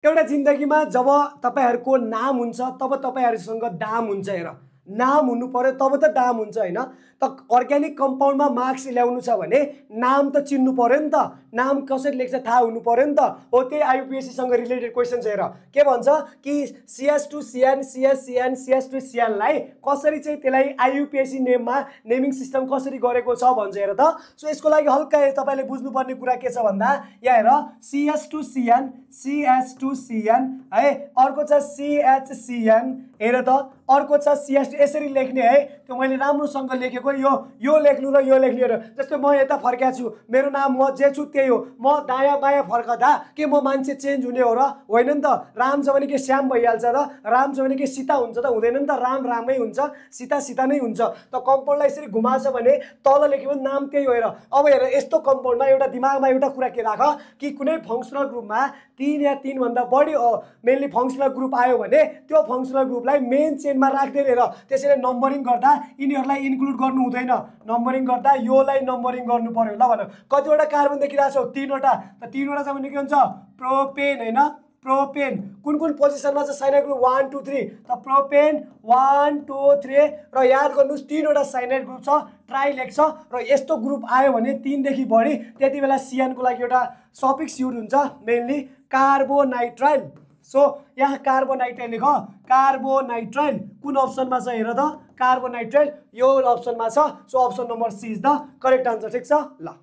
एउटा जिन्दगीमा जब तपाईहरुको नाम हुन्छ तब तपाईहरुसँग दाम हुन्छ। हेर, नाम हुनु पर्यो तब त दाम हुन्छ हैन। त अर्ग्यानिक कम्पाउन्डमा मार्क्स ल्याउनु छ भने नाम त चिन्नु पर्यो नि त, नाम कसरी लेख्छ थाहा हुनु पर्यो नि त। हो त्यही आईयूपीएससी सँग रिलेटेड क्वेशन छ। हेर के भन्छ कि CS2CN CSCN CS2CN लाई कसरी चाहिँ त्यसलाई आईयूपीएससी नेममा नेमिङ सिस्टम कसरी गरेको छ भन्छ। हेर त, सो यसको लागि हल्का तपाईले बुझ्नुपर्ने कुरा के छ भन्दा यहाँ हेर CS2CN CS2CN है, अर्को छ CHCN। हेर त अर्को छ CS2, यसरी लेख्ने है। त्यो मैले राम्रोसँग लेखेको यो लेख्नु र यो लेख्नु। हेर जस्तै म यता फर्क्या छु, मेरो नाम म जे छु त्यही हो, म दायाँ बायाँ फर्कदा के म मान्छे चेन्ज हुने हो र होइन नि त। राम छ भने के श्याम भइहाल्छ र, राम छ भने के सीता हुन्छ त, हुँदैन नि त। राम रामै हुन्छ, सीता सीता नै हुन्छ। त कम्पाउन्डलाई यसरी घुमाछ भने तल लेख्यो भने नाम त्यही हो। हेर अब हेर यस्तो कम्पाउन्डमा एउटा दिमागमा एउटा कुरा के राख कि कुनै फङ्सनल ग्रुपमा 3 या 3 भन्दा बढी मेनली फङ्सनल ग्रुप आयो भने त्यो फङ्सनल ग्रुपलाई मेन चेनमा राख्दैन। हेर त्यसैले नम्बरिङ गर्दा यिनीहरूलाई इन्क्लुड गर्नु हुँदैन, नम्बरिङ गर्दा योलाई नम्बरिङ गर्नु पर्यो। ल भन कतिवटा कार्बन देखिरहेछौ? 3 वटा। त 3 वटा छ भने के हुन्छ? प्रोपेन हैन, प्रोपेन। कुन कुन पोजिसनमा छ साइनाइड ग्रुप? 1 2 3। त प्रोपेन 1 2 3 र याद गर्नुस् 3 वटा साइनाइड ग्रुप छ, ट्राई लेख्छ र यस्तो ग्रुप आयो भने 3 देखि बढी त्यति बेला CN को लागि एउटा सफिक्स युज हुन्छ, मेनली कार्बोनाइट्राइल। सो यहाँ कार्बोनाइट्राइल लेख, कार्बोनाइट्राइल कुन अप्सनमा छ? हेर त कार्बोनाइट्राइल यो अप्सनमा छ। So option number C is the correct answer. ठीक छ ल।